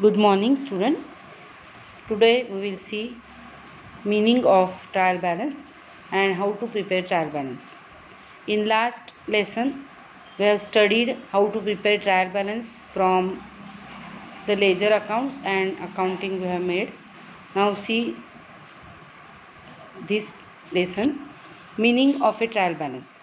Good morning, students. Today we will see meaning of trial balance and how to prepare trial balance. In last lesson, we have studied how to prepare trial balance from the ledger accounts and accounting we have made. Now see this lesson, meaning of a trial balance.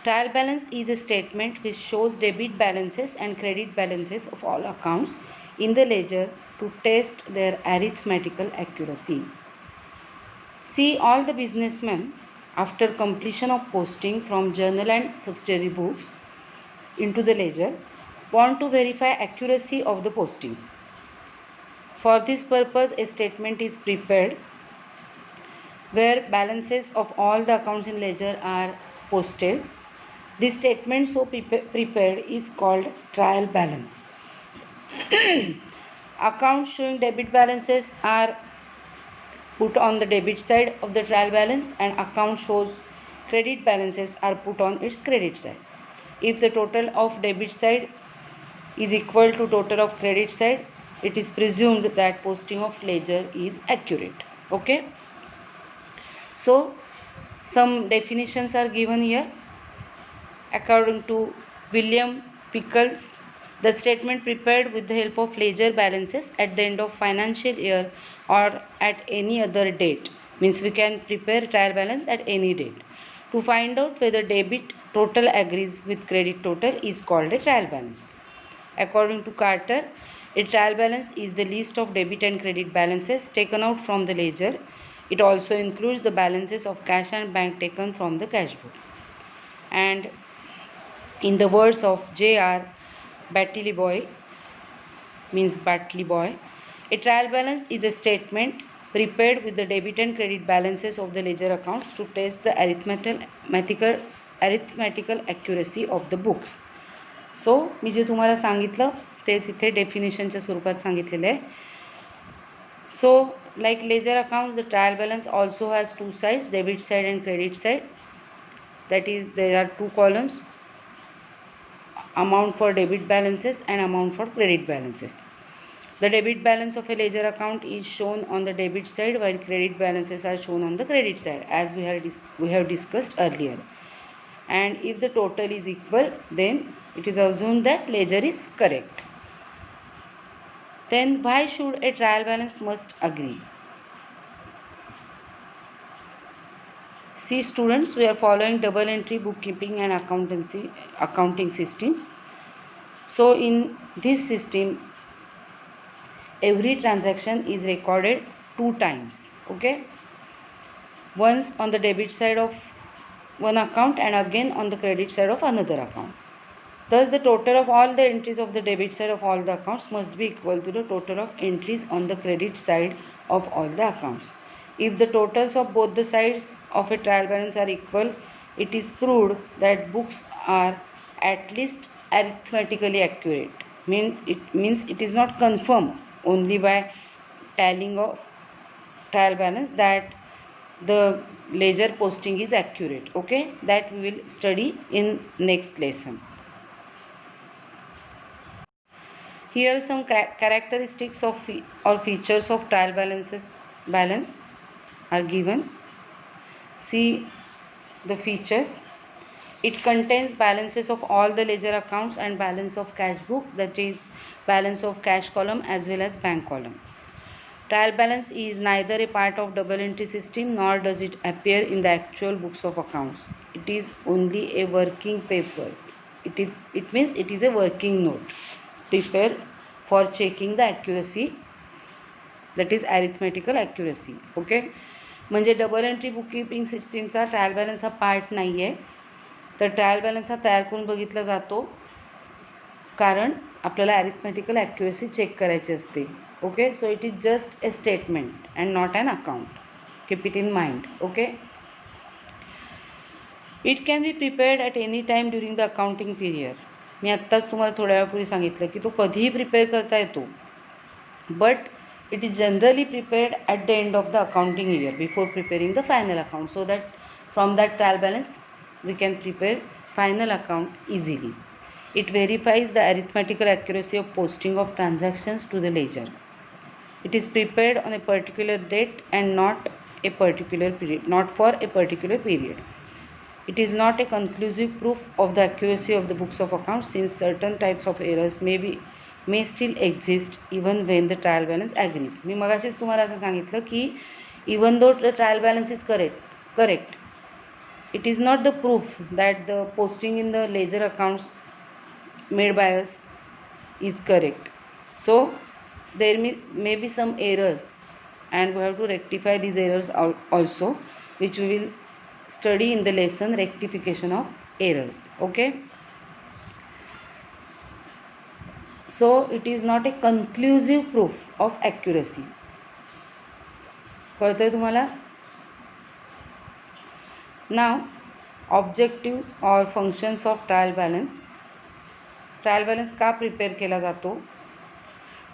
Trial balance is a statement which shows debit balances and credit balances of all accounts in the ledger to test their arithmetical accuracy. See, all the businessmen, after completion of posting from journal and subsidiary books into the ledger, want to verify accuracy of the posting. For this purpose, a statement is prepared where balances of all the accounts in ledger are posted. This statement so prepared is called trial balance. Accounts showing debit balances are put on the debit side of the trial balance and account shows credit balances are put on its credit side. If the total of debit side is equal to total of credit side, it is presumed that posting of ledger is accurate. Okay. So some definitions are given here. According to William Pickles, the statement prepared with the help of ledger balances at the end of financial year or at any other date, means we can prepare trial balance at any date to find out whether debit total agrees with credit total is called a trial balance. According to Carter, a trial balance is the list of debit and credit balances taken out from the ledger. It also includes the balances of cash and bank taken from the cash book. And in the words of J.R. Batley Boy, a trial balance is a statement prepared with the debit and credit balances of the ledger accounts to test the arithmetical accuracy of the books. सो मी जे तुम्हाला सांगितलं तेच इथे डेफिनेशनच्या स्वरूपात सांगितलेलं आहे. So like ledger accounts the trial balance also has two sides, debit side and credit side. That is, there are two columns, amount for debit balances and amount for credit balances. The debit balance of a ledger account is shown on the debit side while credit balances are shown on the credit side, as we have discussed earlier. And if the total is equal, then it is assumed that ledger is correct. Then why should a trial balance must agree? See, students, we are following double entry bookkeeping and accounting system. So in this system, every transaction is recorded 2 times. Okay, once on the debit side of one account and again on the credit side of another account. Thus, the total of all the entries of the debit side of all the accounts must be equal to the total of entries on the credit side of all the accounts. If the totals of both the sides of a trial balance are equal, it is proved that books are at least arithmetically accurate. Means it is not confirmed only by tallying of trial balance that the ledger posting is accurate. Okay, that we will study in next lesson. Here some characteristics of or features of trial balance are given. See the features. It contains balances of all the ledger accounts and balance of cash book, that is balance of cash column as well as bank column. Trial balance is neither a part of double entry system nor does it appear in the actual books of accounts. It is only a working paper. It means it is a working note prepared for checking the accuracy, that is arithmetical accuracy. Okay, म्हणजे double entry bookkeeping सिस्टीमचा trial balance हा part नाही आहे. तर trial balance हा तयार करून बघितला जातो कारण आपल्याला ॲरिथमेटिकल ॲक्युरेसी चेक करायची असते. Okay, so it is just a statement and not an account. Keep it in mind. Okay, it can be prepared at any time during the accounting period. मी आत्ताच तुम्हाला थोड्या वेळापूर्वी सांगितलं की तो कधीही प्रिपेअर करता येतो, but it is generally prepared at the end of the accounting year before preparing the final account, so that from that trial balance we can prepare final account easily. It verifies the arithmetical accuracy of posting of transactions to the ledger. It is prepared on a particular date and not a particular period, not for a particular period. It is not a conclusive proof of the accuracy of the books of accounts, since certain types of errors may still exist even when the trial balance agrees. मी मगाशीच तुम्हाला असं सांगितलं की even though the trial balance is correct, it is not the proof that the posting in the ledger accounts made by us is correct. So there may be some errors, and we have to rectify these errors also, which we will study in the lesson rectification of errors. Okay, so it is not a conclusive proof of accuracy. कळतंय तुम्हाला? Now, objectives or functions of trial balance. Trial balance का prepare केला जातो?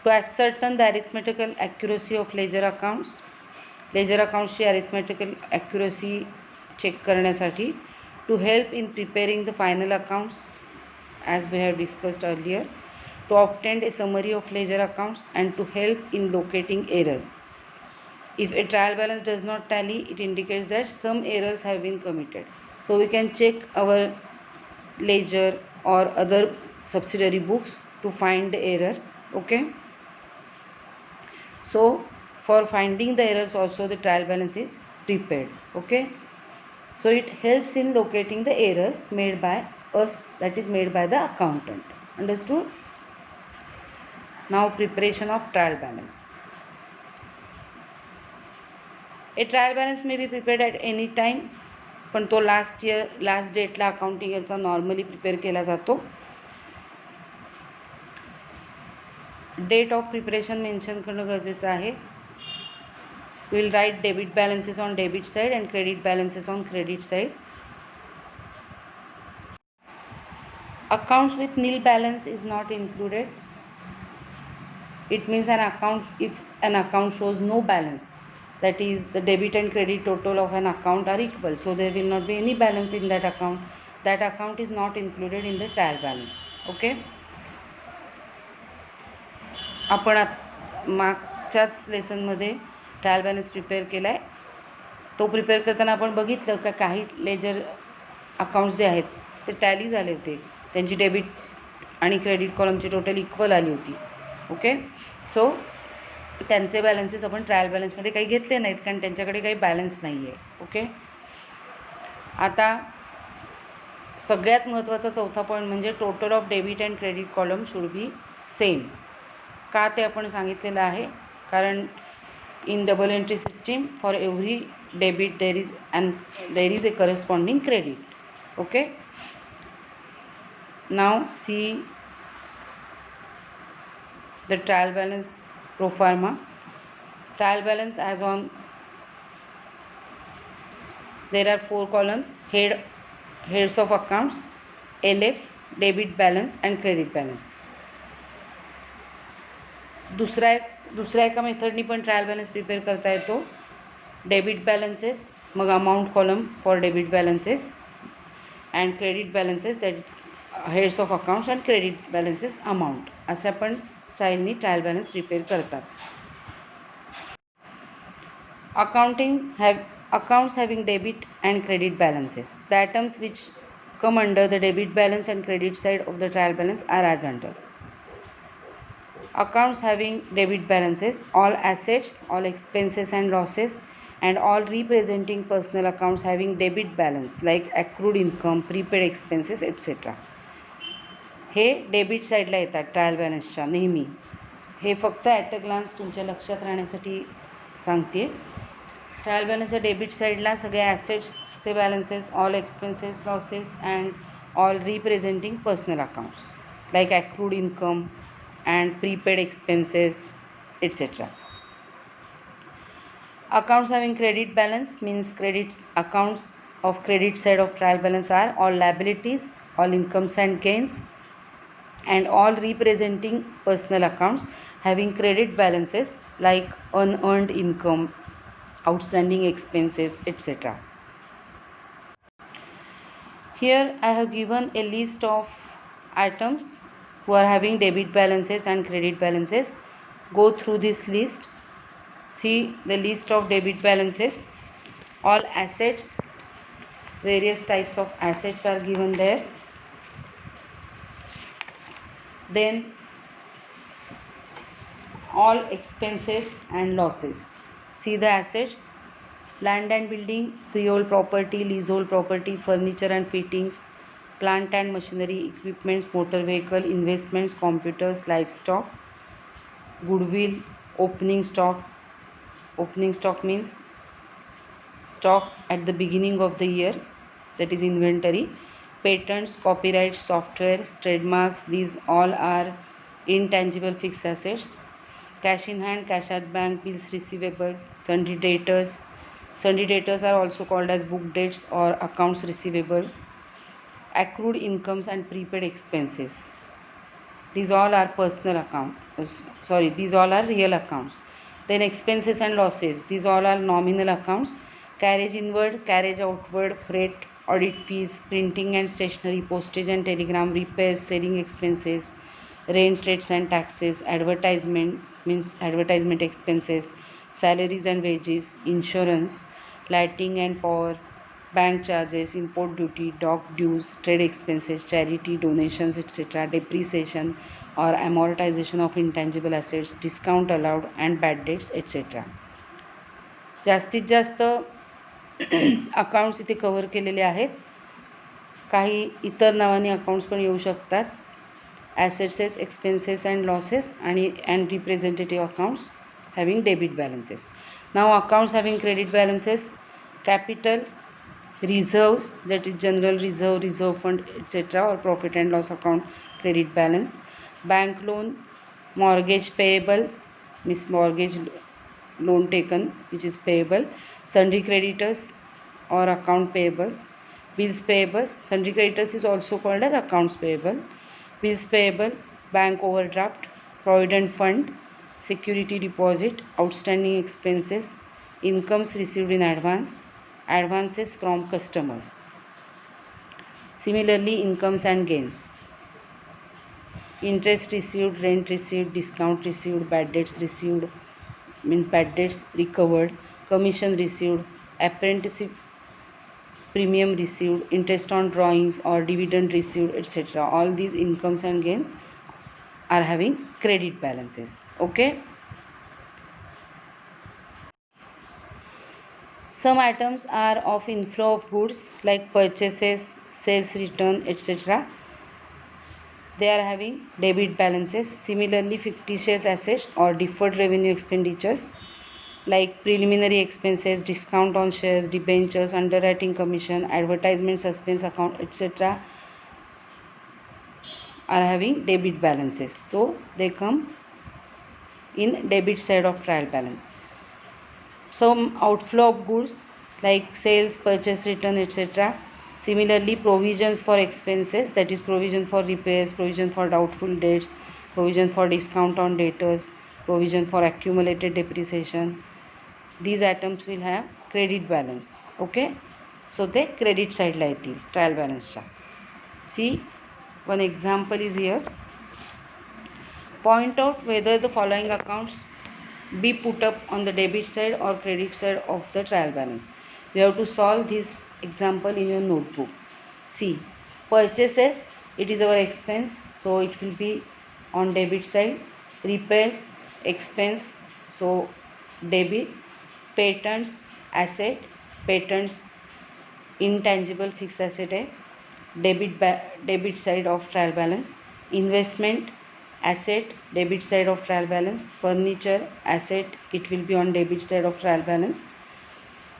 To ascertain the arithmetical accuracy of ledger accounts. Ledger अकाउंट्सची arithmetical accuracy check करण्यासाठी. To help in preparing the final accounts as we have discussed earlier. To obtain a summary of ledger accounts and to help in locating errors. If a trial balance does not tally, it indicates that some errors have been committed. So we can check our ledger or other subsidiary books to find the error. Okay, so for finding the errors also the trial balance is prepared. Okay, so it helps in locating the errors made by us, that is made by the accountant. Understood? Now preparation of trial balance. A trial balance may be prepared at any time, पण तो last डेटला accounting इयरचा normally prepare केला जातो. Date of preparation mention करणं गरजेचं आहे. Will write debit balances on debit side and credit balances on credit side. Accounts with nil balance is not included. It means if an account shows no balance, that is the debit and credit total of an account are equal, so there will not be any balance in that account. That account is not included in the trial balance. Okay, आपण मागच्याच लेसनमध्ये trial balance prepare केला आहे. तो prepare करताना आपण बघितलं का काही लेजर अकाउंट्स जे आहेत ते टॅली झाले होते, त्यांची डेबिट आणि क्रेडिट कॉलमची टोटल इक्वल आली होती. ओके, सो त्यांचे बॅलन्सेस आपण ट्रायल बॅलन्समध्ये काही घेतले नाहीत, कारण त्यांच्याकडे काही बॅलन्स नाही आहे. ओके, आता सगळ्यात महत्त्वाचा चौथा पॉईंट म्हणजे total of debit and credit column should be same. का ते आपण सांगितलेलं आहे, कारण in double entry system for every debit there is a corresponding credit. Okay, now see the trial balance pro forma. Trial balance as on, there are 4 columns: heads of accounts, LF, debit balance and credit balance. दुसऱ्या एका मेथडनी पण trial balance prepare करता येतो. Debit balances, mug amount column for debit balances and credit balances, that heads of accounts and credit balances amount, असे आपण साईलनी trial balance prepare करतात. Accounts having debit and credit balances. The items which come under the debit balance and credit side of the trial balance are as under. Accounts having debit balances: all assets, all expenses and losses, and all representing personal accounts having debit balance like accrued income, prepaid expenses, etc. Hey debit साईडला येतात trial बॅलन्सच्या नेहमी. हे फक्त at a glance तुमच्या लक्षात राहण्यासाठी सांगते. Trial बॅलन्सच्या debit साईडला सगळे ॲसेट्सचे balances, all expenses, losses and all representing personal accounts like accrued income and prepaid expenses etcetera. Accounts having credit balance means credit accounts of credit side of trial balance are all liabilities, all incomes and gains, and all representing personal accounts having credit balances like unearned income, outstanding expenses, etc. Here I have given a list of items who are having debit balances and credit balances. Go through this list. See the list of debit balances. All assets, various types of assets are given there. Then all expenses and losses. See the assets: land and building, freehold property, leasehold property, furniture and fittings, plant and machinery, equipments, motor vehicle, investments, computers, livestock, goodwill, opening stock. Opening stock means stock at the beginning of the year, that is inventory. Patents, copyrights, softwares, trademarks, these all are intangible fixed assets. Cash in hand, cash at bank, bills, receivables, sundry debtors. Sundry debtors are also called as book debts or accounts receivables. Accrued incomes and prepaid expenses. These all are personal account. These all are real accounts. Then expenses and losses. These all are nominal accounts. Carriage inward, carriage outward, freight, audit fees, printing and stationery, postage and telegram, repairs, selling expenses, rent rates and taxes, advertisement means advertisement expenses, salaries and wages, insurance, lighting and power, bank charges, import duty, dock dues, trade expenses, charity donations, etc., depreciation or amortization of intangible assets, discount allowed and bad debts, etc. जास्तीत जास्त accounts इथे cover केलेले आहेत. काही इतर नावाने accounts पण येऊ शकतात. Assets, expenses and losses and representative accounts having debit balances. Now accounts having credit balances: capital, reserves, that is general reserve, reserve fund, etc., or profit and loss account credit balance. Bank loan, mortgage payable means mortgage loan taken which is payable. Sundry creditors or account payables. Bills payables, sundry creditors is also called as accounts payable. Bills payable, bank overdraft, provident fund, security deposit, outstanding expenses, incomes received in advance, advances from customers. Similarly, incomes and gains: interest received, rent received, discount received, bad debts received means bad debts recovered, commission received, apprenticeship premium received, interest on drawings or dividend received, etc. All these incomes and gains are having credit balances. Okay. Some items are of inflow of goods like purchases, sales return, etc. They are having debit balances. Similarly, fictitious assets or deferred revenue expenditures like preliminary expenses, discount on shares, debentures, underwriting commission, advertisement suspense account, etc. are having debit balances. So they come in debit side of trial balance. Some outflow of goods like sales, purchase return, etc. Similarly, provisions for expenses, that is provision for repairs, provision for doubtful debts, provision for discount on debtors, provision for accumulated depreciation. These items will have credit balance. Okay. So they credit side ला येतील trial बॅलन्सच्या. See, one example is here. Point out whether the following accounts be put up on the debit side or credit side of the trial balance. We have to solve this example in your notebook. See, purchases, it is our expense, so it will be on debit side. Repairs, expense, so debit. Patents, asset, patents intangible fixed asset है, debit side of trial balance. Investment, asset, debit side of trial balance. Furniture, asset, it will be on debit side of trial balance.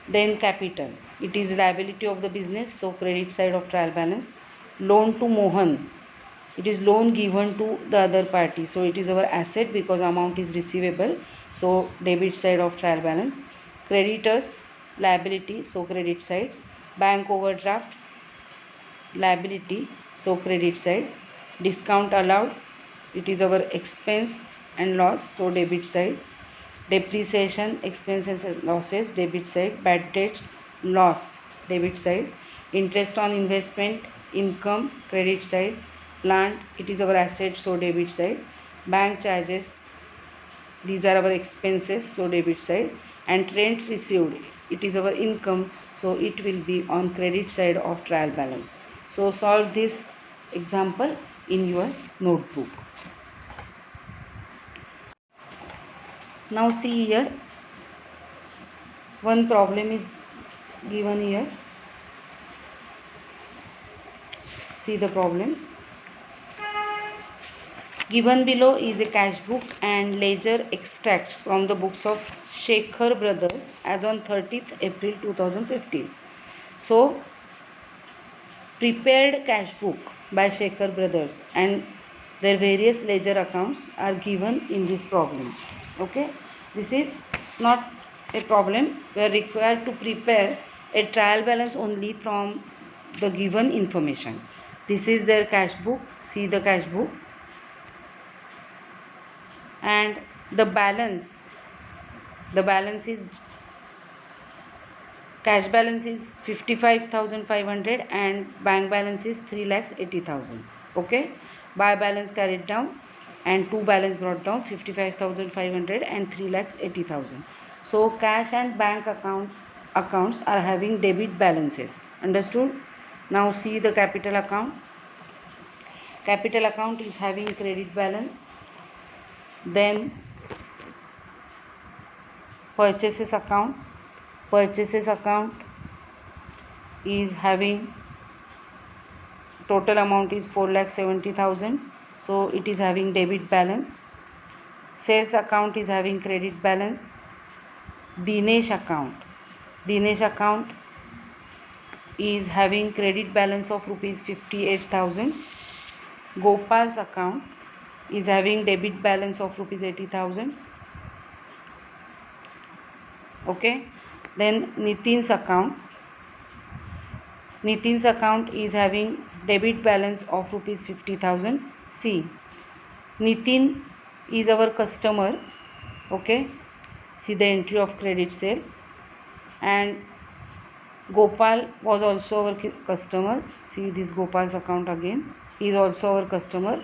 Then capital, it is liability of the business, so credit side of trial balance. Loan to Mohan, it is loan given to the other party, so it is our asset because amount is receivable, so debit side of trial balance. Creditors, liability, so credit side. Bank overdraft, liability, so credit side. Discount allowed, it is our expense and loss, so debit side. Depreciation, expenses and losses, debit side. Bad debts, loss, debit side. Interest on investment, income, credit side. plant, it is our asset, so debit side. Bank charges, these are our expenses, so debit side. And rent received, it is our income, so it will be on credit side of trial balance. So solve this example in your notebook. Now see here, one problem is given here. See the problem. Given below is a cash book and ledger extracts from the books of Shekhar Brothers as on 30th April 2015. So, prepared cash book by Shekhar Brothers and their various ledger accounts are given in this problem. Okay, this is not a problem. We are required to prepare a trial balance only from the given information. This is their cash book. See the cash book. And the balance is, cash balance is 55,500 and bank balance is 3,80,000. Okay, buy balance carried down and to balance brought down, 55,500 and 3,80,000. So cash and bank accounts are having debit balances. Understood? Now see the capital account. Capital account is having credit balance. Then purchases account is having total amount is 4,70,000, so it is having debit balance. Sales account is having credit balance. Dinesh account is having credit balance of rupees 58,000. Gopal's account is having debit balance of rupees 80,000. Okay, then Nitin's account is having debit balance of rupees 50,000. See, Nitin is our customer. Okay, see the entry of credit sale. And Gopal was also our customer. See this Gopal's account again. He is also our customer.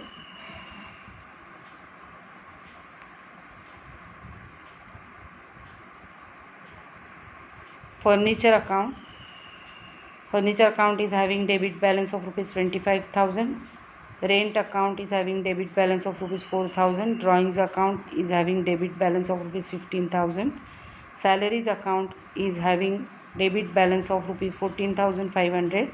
Furniture account is having debit balance of rupees 25,000. Rent account is having debit balance of rupees 4,000. Drawings account is having debit balance of rupees 15,000. Salaries account is having debit balance of rupees 14,500.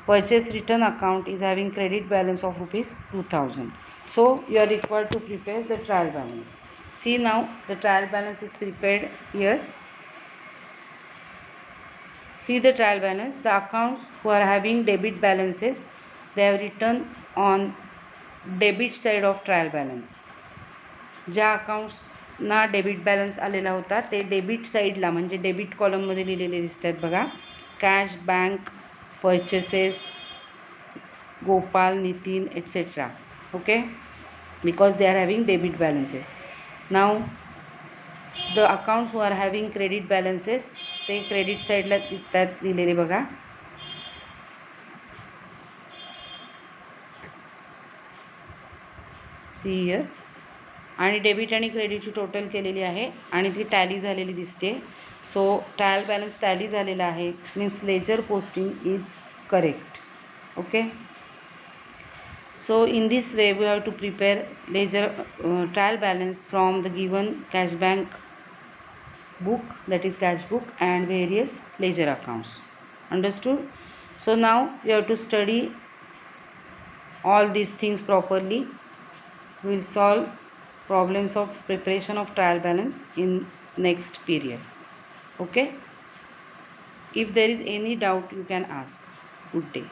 Purchase return account is having credit balance of rupees 2,000. So you are required to prepare the trial balance. See now the trial balance is prepared here. See the trial balance. The accounts who are having debit balances, they have written on debit side of trial balance. ज्या अकाउंट्सना debit balance आलेला होता ते debit साईडला म्हणजे debit कॉलममध्ये लिहिलेले दिसत आहेत बघा. Cash, bank, purchases, Gopal, Nitin et cetera. Okay, because they are having debit balances. Now the accounts who are having credit balances ते क्रेडिट साईडला दिसतात लिहिलेले बघा. See here. आणि डेबिट आणि क्रेडिटची टोटल केलेली आहे आणि ती टॅली झालेली दिसते. सो ट्रायल बॅलन्स टॅली झालेला आहे, means ledger posting is correct. Okay, so in this way we have to prepare ledger trial balance from the given cash bank book, that is cash book, and various ledger accounts. Understood? So now we have to study all these things properly. We will solve problems of preparation of trial balance in next period. Okay, if there is any doubt you can ask. Good day.